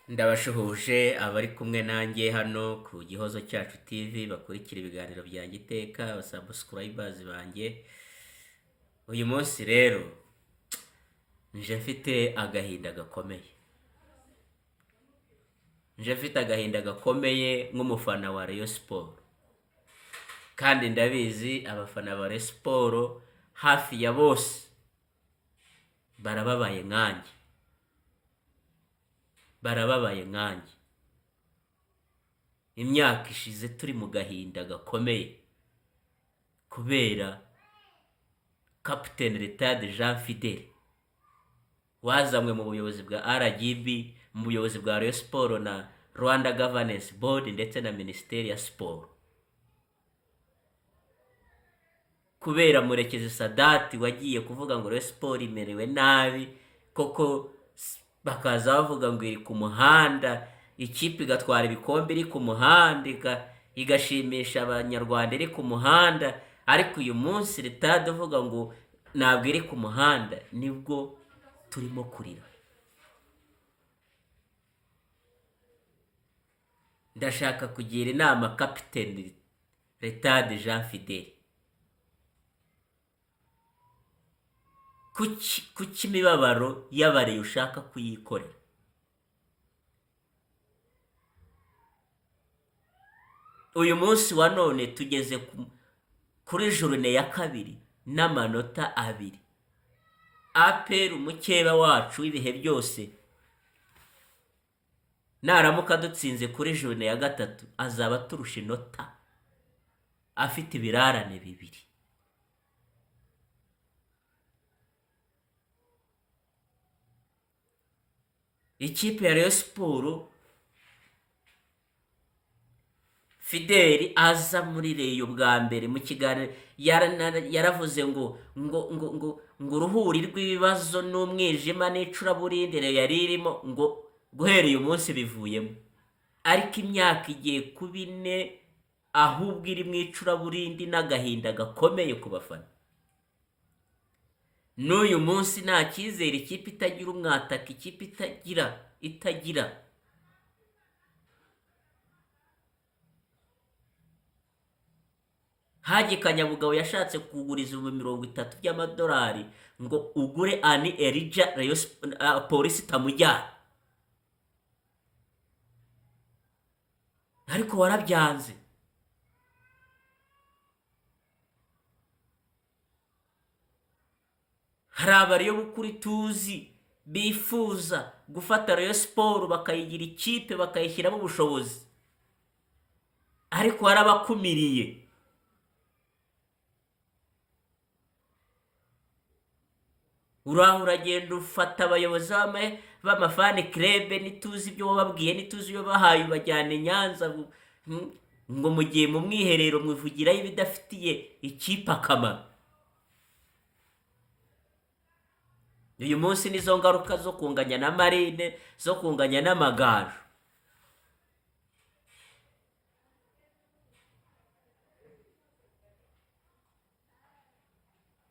Ndabashuhuje abari kumwe nanjye hano ku Gihozo Cyacu TV bakurikira ibiganiro byanjye iteka abasubscribers banjye. Uyu munsi rero nje mfite agahinda gakomeye. Nk'umufana wa Rayon Sport. Kandi ndabizi abafana ba Rayon Sport hafi ya bose barababaye nkanjye. Imyaka ishize turi mu gahinda gakomeye kubera Captain Retired Jean Fidel wazamwe mu buyobozi bwa RGB, mu buyobozi bwa Rayon Sport na Rwanda Governance Board ndetse na Ministeri ya Sport, kubera Murekezi Sadati wagiye kuvuga ngo Rayon Sport imerewe nabi, koko bakaza bavuga ngo iri ku muhanda, ikipe igatwara ibikombe iri ku muhanda, igashimisha abanyarwanda iri ku muhanda. Ariko uyu munsi leta ivuga ngo ntabwo iri ku muhanda, nibwo turimo kurira. Ndashaka kugira inama Captain Retired Jean Fidel, kuki imibabaro y'abareye ushaka kuyikorera? Uyu munsi wa none tugeze kuri journée ya kabiri n'amanota 2. APR umukeba wacu w'ibihe byose naramuka dutsinze kuri journée ya 3 azaba turusha inota, afite ibirarane 2. Ikipe ya Rayon Sport, Fidel aza muri Rayon bwa mbere mu kiganiro yaravuze ngo uruhuri rw'ibibazo n'umwijima n'icuraburindire yari irimo ngo guhereye umunsi bivuyemo. Ariko imyaka igiye kuba 4 ahubwo iri mu icuraburindi n'agahinda gakomeye ku bafana. N'uyu munsi nta cyizere, ikipe itagira umwataka, ikipe itagira Haji Kanyabugabo yashatse kuguriza $30 by'amadolari ngo ugure Ani Elija polisi itamujyana, ariko warabyanze. Hari abari yo bukuri tuzi bifuza gufata Rayon Sport bakayigira ikipe bakayishyiramo ubushobozi, ariko warabakumiriye. Uragenda ufata abayobozi b'amafani club, nituzi ibyo wababwiye, nituzi ibyo bahaye ubajyane Nyanza ngo mugiye mu mwiherero mwivugirayo ibidafitiye ikipe akamaro. Uyu munsi nizo ngaruka zo kunganya na Marine, zo kunganya n'Amagaju.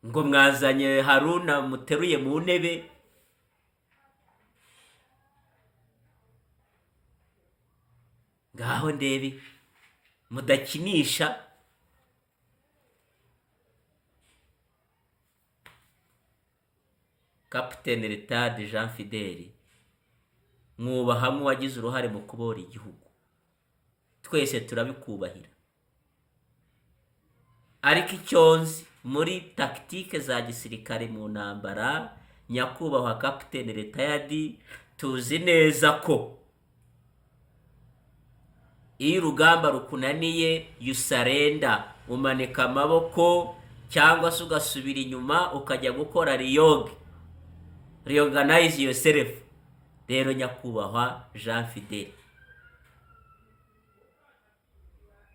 Ngo mwazanye Haruna muteruye mu ntebe, ngaho ndebi mudakinisha. Captain Retired Jean Fidel, mwubahamwe wagize uruhare mu kubora igihugu, twese turabikubahira. Ariko icyonzi muri tactique za gisirikare mu ntambara, nyakubahwa Captain Retired, tuzi neza ko iyo urugamba rukunaniye yusarenda, umanika amaboko cyangwa se ugasubira inyuma ukajya gukora reorganize yourself. Rero nyakubahwa Jean Fidel,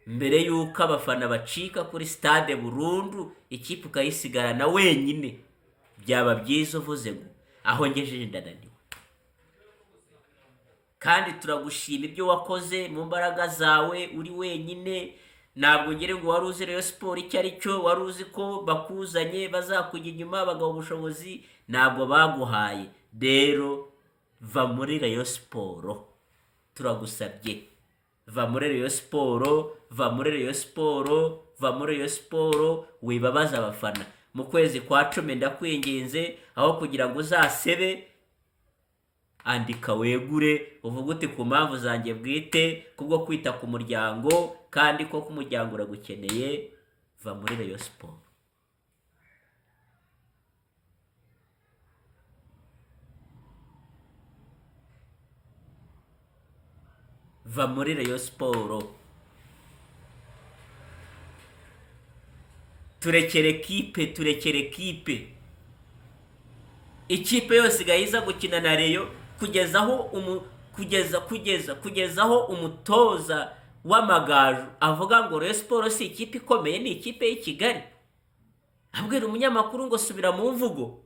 mbere yuko abafana bacika kuri stade burundu, ikipe ukayisigarana wenyine, byaba byiza uvuze ngo aho ngejeje ndananiwe. Kandi turagushima ibyo wakoze mu mbaraga zawe uri wenyine. Ntabwo ngire ngo wari uzi Rayon Sport icyo ari cyo, wari uzi ko bakuzanye bazakujya inyuma bagaha ubushobozi, ntabwo baguhaye. Rero va muri Rayon Sport, turagusabye, va muri Rayon Sport, va muri Rayon Sport, va muri Rayon Sport, wibabaza abafana. Mu kwezi kwa 10 ndakwinginze, aho kugira ngo uzasebe, andika wegure uvuga uti ku mpamvu zanjye bwite kubwo kwita ku muryango kandi ko ku muryango uragukeneye, va muri Rayon Sport. Va muri Rayon Sport. Turekere kipe. Ikipe yose igahiza gukina na Rayon kugeza aho umutoza w'amagaju avuga ngo Rayon Sport si ikipe ikomeye, ni ikipe y'i Kigali. Abwira umunyamakuru ngo subira mu mvugo,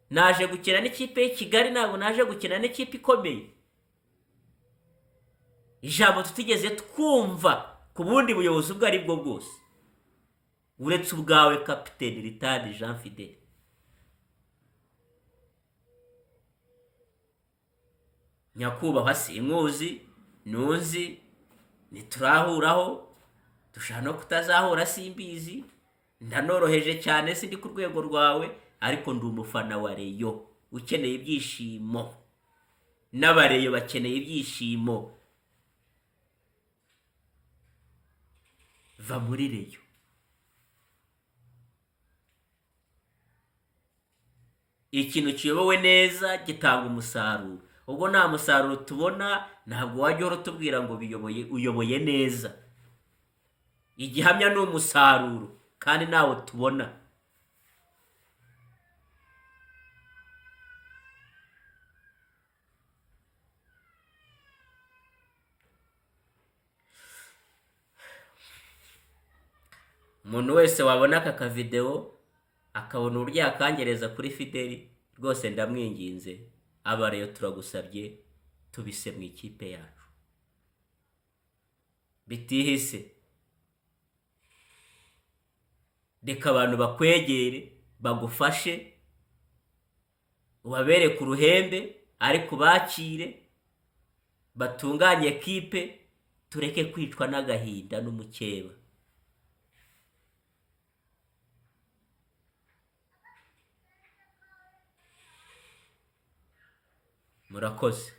naje gukina n'ikipe y'i Kigali, ntabwo naje gukina n'ikipe ikomeye. Ijambo tutigeze twumva ku bundi buyobozi ubwo ari bwo bwose uretse ubwawe Kapiteni Ritadi Jean Fidèle. Nyakubahwa sinkuzi, ntuzi, ntiturahuraho, dushaka no kutazahura simbizi, ndanoroheje cyane, sindi ku rwego rwawe, ariko ndi umufana wa Rayon ukeneye ibyishimo, n'abareyo bakeneye ibyishimo. Va muri Rayon. Ikintu kiyobowe neza gitanga umusaruro. Ubwo nta musaruro tubona, ntabwo wajya uhora tubwira ngo uyoboye neza. Igihamya ni umusaruro kandi nawo tubona. Umuntu wese wabona aka kavideo akabona uburyo yakangereza kuri Fideli, rwose ndamwinginze, aba Rayon turagusabye tubise mu ikipe yacu bitihise. Reka abantu bakwegere bagufashe, ubabere ku ruhembe, ariko bakire, batunganye ekipe, tureke kwicwa n'agahinda n'umukeba. Murakoze.